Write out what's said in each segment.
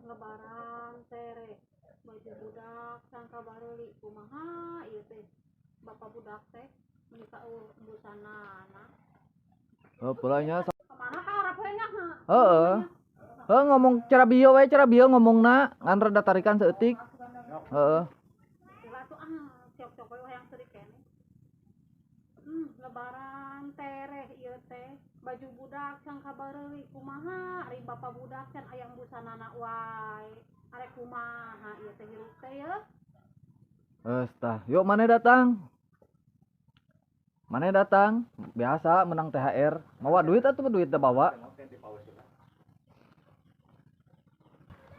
lebaran tere baju budak sangka bareuli kumaha ieu teh bapak budak teh menika busana anak Pulanya kemana ka arep we nya heeh. Ngomong cara bio we, cara bio ngomongna ngan rada tarikan seutik. Heeh. sila tuh siap-siap we hayang seutik kene lebaran tere ieu teh baju budak sangka bareuli kumaha ari bapak budak can aya busanana wae arek kumaha ieu teh hirup teh ye Tah, yuk mana datang? Mana datang? Biasa menang THR. Bawa duit atau duit teh bawa?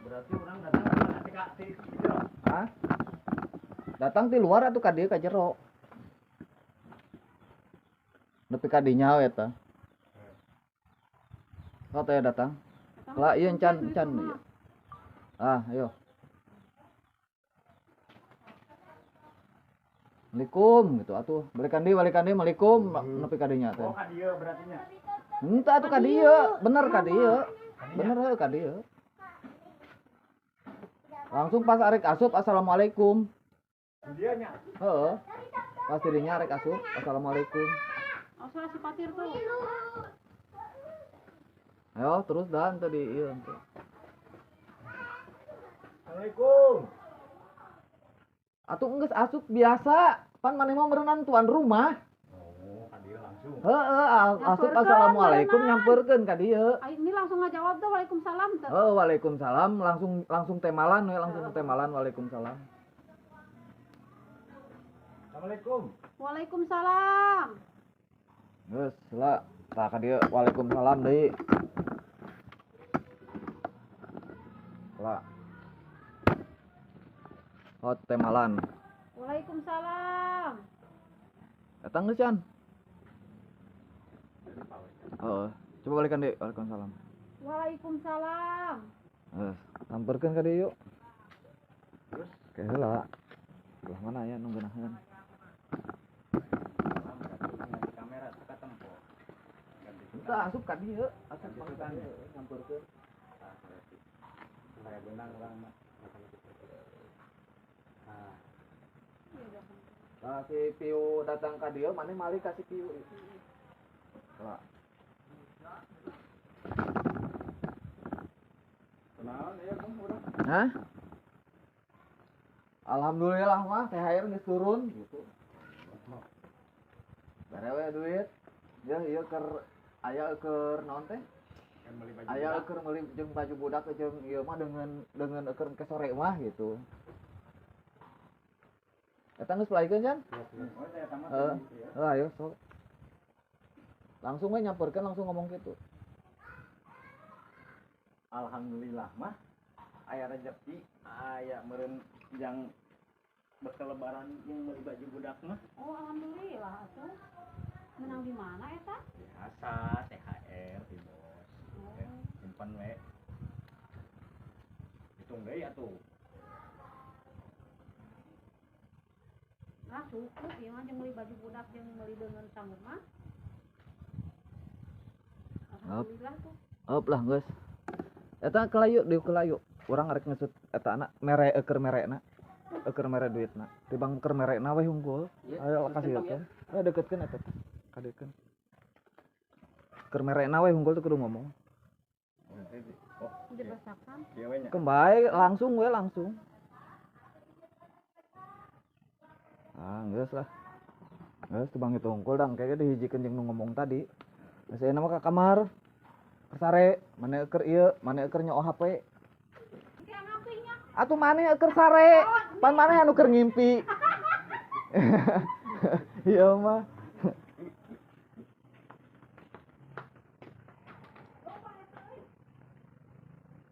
Berarti orang datang Hah? Datang di luar atau ka dieu ka jero? Nepi ka dinya we eta. Oh teh datang. Lah ieu can ieu. Ayo. Assalamualaikum gitu atuh. Balikan deui Assalamualaikum nepi ka dinya teh. Oh ka dieu berarti nya. Henteu atuh ka dieu, bener ka dieu. Bener heuh ka dieu. Langsung pas arek asup Assalamualaikum. Dia nya. Heeh. Pas dirinya arek asup Assalamualaikum. Asal si patir tuh. Ayo terus dan tadi ieu teh. Assalamualaikum. Atuh geus asup biasa. Pan maneh mah meureunnan tuan rumah. Oh, ka dieu langsung. Heeh, asup Assalamualaikum nyampeurkeun ka dieu. Ini langsung ngajawab tuh Waalaikumsalam tuh. Oh, Waalaikumsalam, langsung temalan we, langsung temalan Waalaikumsalam. Assalamualaikum. Waalaikumsalam. Geus, lah, tah ka dieu Waalaikumsalam deui. Lah. Oh, temalan. Waalaikumsalam. Datang geus can? Heeh. Coba balikan deui Waalaikumsalam. Waalaikumsalam. Samperkeun ka dieu yuk. Terus ke heula. Belah mana ya nunggunahan. Kamera ka tempo. Entah asup ka dieu, asup balikan samperkeun. Saya benang urang mah. Nah, si Piu datang ka dieu, maneh malih ka si Piu. Lah. Kenalan ya Bang urang. Hah? Alhamdulillah mah THR geus turun gitu. Barewe duit. Jeung ieu keur aya keur naon teh? Aya keur meuli jeung baju budak jeung ieu mah dengan keur ke sore mah gitu. Eta geus pelaikeun can? Oh, saya tamat. Ayo sok. Langsung we nyamperkeun langsung ngomong gitu. Alhamdulillah mah aya rezeki, aya meureun jang bekal lebaran yang meuli baju budak mah. Oh, alhamdulillah atuh. Menang di mana eta? Biasa THR di bos. Simpan we. Hitung deui atuh. Lah cukup ieu mah jeung meuli baju budak jeung meuli beungeun sanggup mah. Alhamdulillah tuh. Heup lah geus. Eta kelayu deui kelayu. Urang arek ngesut eta anak mere eukeur merekna. Eukeur mere duitna. Tibang keur merekna we hungkul. Ayo kasih eukeun. Deketkeun eta teh. Kadekeun. Keur merekna we hungkul teh kudu ngomong. Oh, Dibesakan. kieu we nya. Kembali langsung we langsung. Geus lah. Geus tibang itu hungkul dang kayaknya dihijikeun jeung nu ngomong tadi. Geus ayeuna mah ka kamar. Sare, maneh eukeur ieu, maneh eukeur nyo'o HP. Atuh maneh eukeur sare, pan maneh anu keur ngimpi. Ieu mah.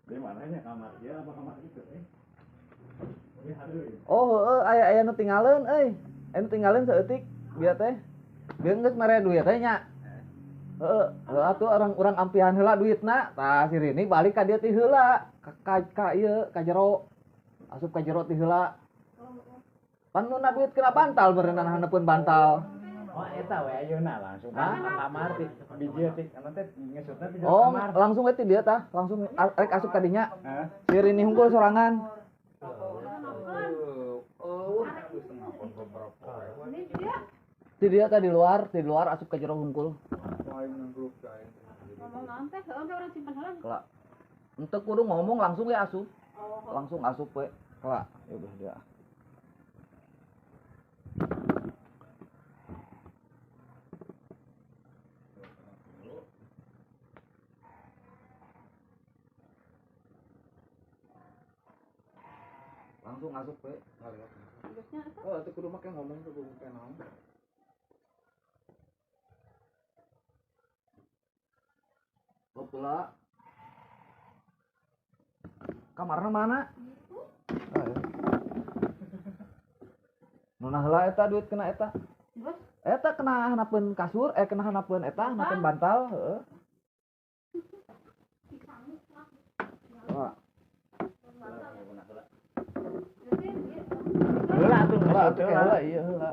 Di mananya kamar dia apa kamar itu Oh, heueuh aya nu tinggalin euy. Anu tinggalin saeutik bieu teh. Bieu geus mere duit teh nya. Heeh, atuh urang ampihan heula duitna. Tah si Rini balik ka dieu ti heula. Ka ieu ka jero. Asup ka jero ti heula. Pan nu na duit kena bantal berenang handeupeun bantal. Oh, eta we ayeuna langsung Hah? ka kamar ti biji ti anu teh ngesutna ti Oh, kamar. langsung we ti dia tah, langsung rek asup ka dinya. Heeh. Si Rini hunggul sorangan. Ini dia Ti dia tah di luar asup ka jero hungkul. ngomong nanti, heeh orang simpan heula. Kelak. Ente kudu ngomong langsung we asup. Oh, Langsung asup we. Kelak. Ya udah dia. Langsung asup we. biasanya itu Oh, teu kudu make ngomong teu kudu make naon. Pula. Kamarna mana? Ah, ya. Nuna heula eta duit kena eta. bos Eta kena hanapeun kasur, kena hanapeun eta, hanapeun bantal, heeh. Wah, Heula atuh heula atuh ke heula, iya heula.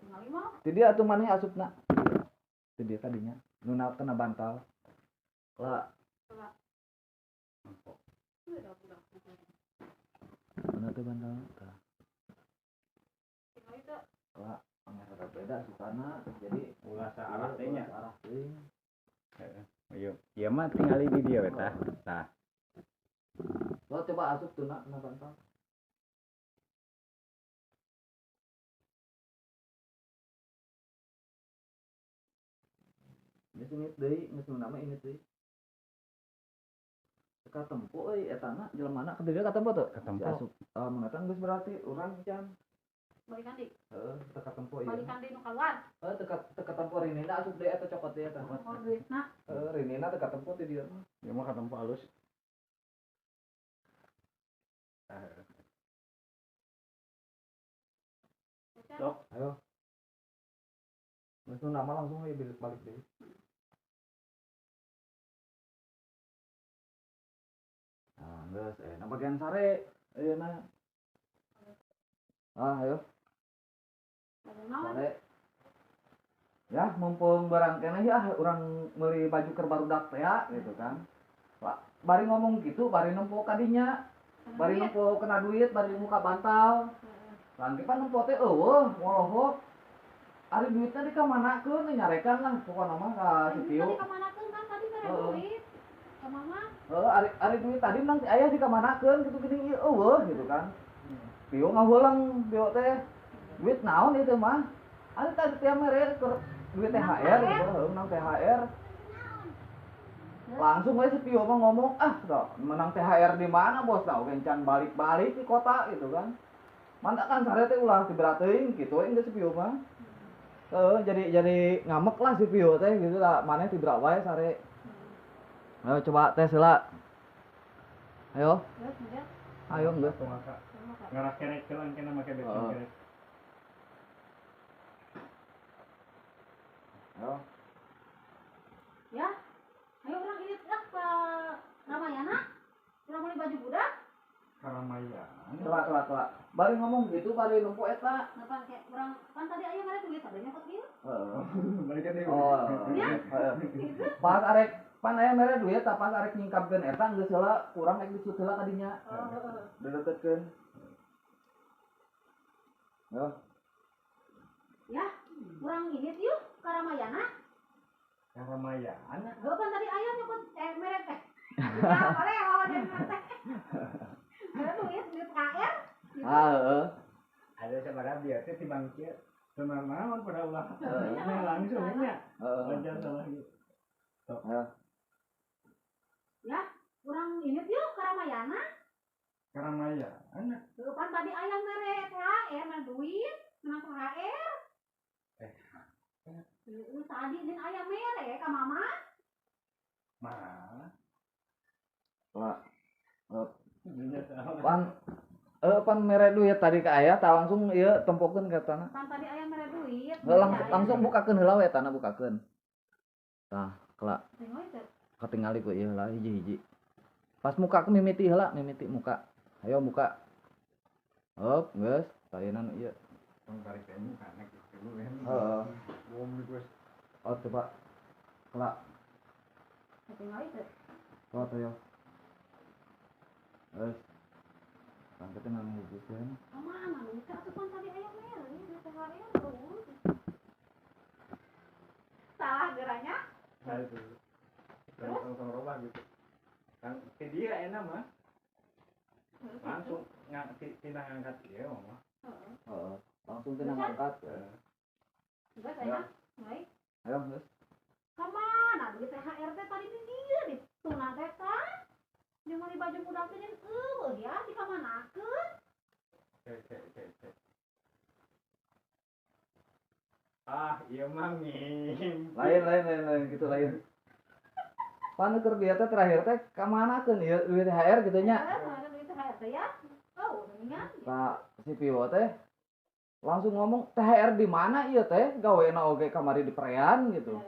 ngali mah Ti dia atuh maneh asupna. Ti dia tadinya nuna kena bantal. Lah, mana tuh bantal? Tah. Lah, anggar beda sukana jadi ulah saarah teh nya. arah teuing. Ayo, ieu mah tinggali di dieu we tah. Tah. Lo coba asup tuh na bantal. Geus ini deui, geus nu nama ini deui. Ka tempo euy eta na jelemana ka dieu ka tempo tuh. Ka tempo. Si asup. Mun eta geus berarti urang can. balikan di Heeh, teu ka tempo ieu. balikan di nu keluar Teu ka tempo rinina asup deui eta cokot deui eta. oh duitna Heeh, rinina teu ka tempo ti dieu. Ieu mah ka tempo alus. Sok. Ayo. Geus nu nama langsung we balik deui. Nah, geus na bagian sare ayeuna. Ayo. ngomong naon Sare. Ya, mumpung barang kene ya urang meuli baju keur barudak teh ya, gitu kan. Lah, bari ngomong gitu, bari nempo kadinya, bari nempo kena duit, bari muka bantal. Langke pan nempo teh eueuh, ngolohok. Ari duitnya dikamanakeun nyarekan lah pokona mah ka si tadi Tio. kemanakeun kan tadi mere Heeh. duit ke mama Ari duit tadi menang ti aya dikamanakeun gitu gini ieu eueuh gitu kan. Tio ngaheulang Tio teh. Duit naon itu mah? Ari tadi teh mere keur duit THR gitu, heuh menang THR. Langsung we si Tio mah ngomong, "Ah, dah, menang THR di mana, Bos? Nah, kencan balik-balik di kota gitu kan." Mantap kan sare teh ulah diberateun gitu we geus si Tio mah. Jadi ngamek lah si Pio teh gitu lah, maneh tibrak wae sare. Ayo coba tes heula. Ayo, terus lihat ayo geus. Ngarak kerek kelan kena make besi Heeh. kerek. Ayo. ya ayo orang ini dah ke Ramayana orang beli baju budak Karamaya. Coba. Bari ngomong gitu, bari numpu eta. kenapa kayak orang kan tadi ayah mere duit tadi nyokot dia Heeh. Balik deui. Oh. Ya. Heeh. gitu Pas arek pan aya mere duit, pas arek nyingkapkeun eta geus heula, kurang ek disut heula ka dinya. Dideuketkeun. Yo. ya orang ini yuk ke Ramayana Karamaya. Anak gue kan tadi ayah nyokot mere teh ya boleh mau dan teh ada duit KR Ah, heeh. ada sabaraha dia teh tibang kieu. Tenan naon pada ulah. Heeh. Nah, langsung nya. Heeh. Wajar salah gitu. Ayo. ya orang ini yuk ke Ramayana Karamaya. Anak gue kan tadi ayah mere THR mere duit menang THR tadi nin ayah mere ka mama mah. Lah. Dunia salah. Pan mere duit tadi ka aya tah langsung ieu tempokeun ka tanah. kan tadi ayah mere duit Langsung bukakeun heula we tanah bukakeun. Tah, kelak tengok itu katingali ku ieu heula hiji-hiji. Pas muka ke mimiti heula, mimiti muka. Ayo buka. Hop, geus, saeunan ieu. Tong tarik teh muka anak. Heeh. Bom di gue. Oh coba kelak Tinggal itu. kelak tuh ya. Angkatin nama hubungan. Mana lu? Itu kan tadi ayam merah ini di THR tuh. Salah geranya. Nah itu. Langsung robah gitu. Kan ke dia enak mah. Langsung tina ngangkat dia mah. Heeh. Langsung kena ngangkat. Enggak saya. Baik. Ayo, Gus. Kemana? Di THR teh tadi di dia di tuna teh kan. Cuma di baju budak teh ya di kamanakeun? Cek. Ah, iya mah ngim. Lain gitu lain. Pan keur dia teh terakhir teh ka manakeun ieu duit THR gitu nya. Mana di THR teh ya? Oh, mendingan. Ka si Piwo teh langsung ngomong THR di mana ieu teh gaweana oge kamari di prean gitu.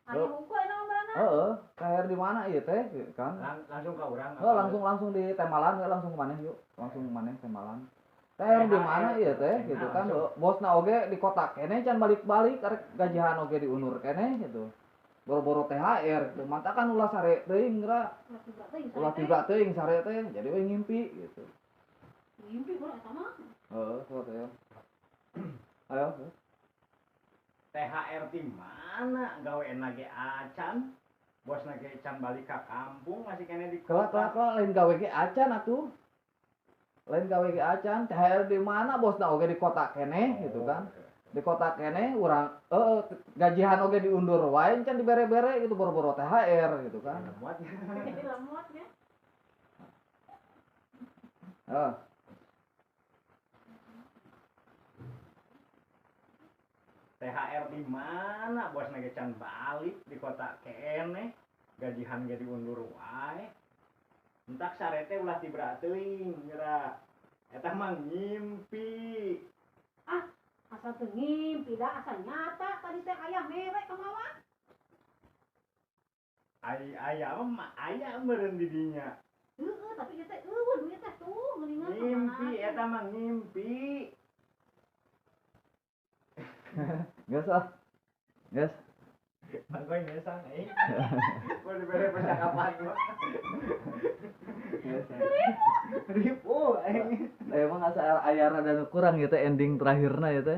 Aya hukum enak mana? Heeh, THR di mana ieu teh gitu kan. Langsung ke urang. Langsung di Temalan we langsung maneh yuk. Langsung maneh Temalan. THR di mana ieu teh gitu kan. Bosna oge di kota kene can balik-balik arek gajihan oge diundur kene gitu. Boro-boro THR gitu. Mantakan ulah sare teuing geura. Ulah tiba teuing sare teh jadi we ngimpi gitu. Ngimpi boleh sama. Heeh, so teh. Ayo. THR di mana? Gawe ge acan. Bos ge can balik ke kampung masih kene di Kelak lain gawe ge acan atuh. Lain gawe ge acan, THR di mana bosna oge di kota kene gitu kan. Di kota kene urang gajihan oge diundur wae can dibere-bere gitu boro-boro THR gitu kan. Muat. Jadi lemot ya. Heeh. THR di mana? Bos ge can balik di kota kene. Gajihan ge diundur wae. Entak sarete ulah tibra teuing geura. Eta mah ngimpi. Asal teu ngimpi dah asal nyata tadi teh aya merek kamawa. Aya mah aya meureun di dinya. Heeh, tapi ieu teh eueuh duit teh tuh geuningan Ngimpi eta mah ngimpi. Geus ah. Geus. Mangkoy ngesang Mau dibere percakapan mah. Geus. Ribu Emang asa aya rada kurang gitu ending terakhirna ya teh.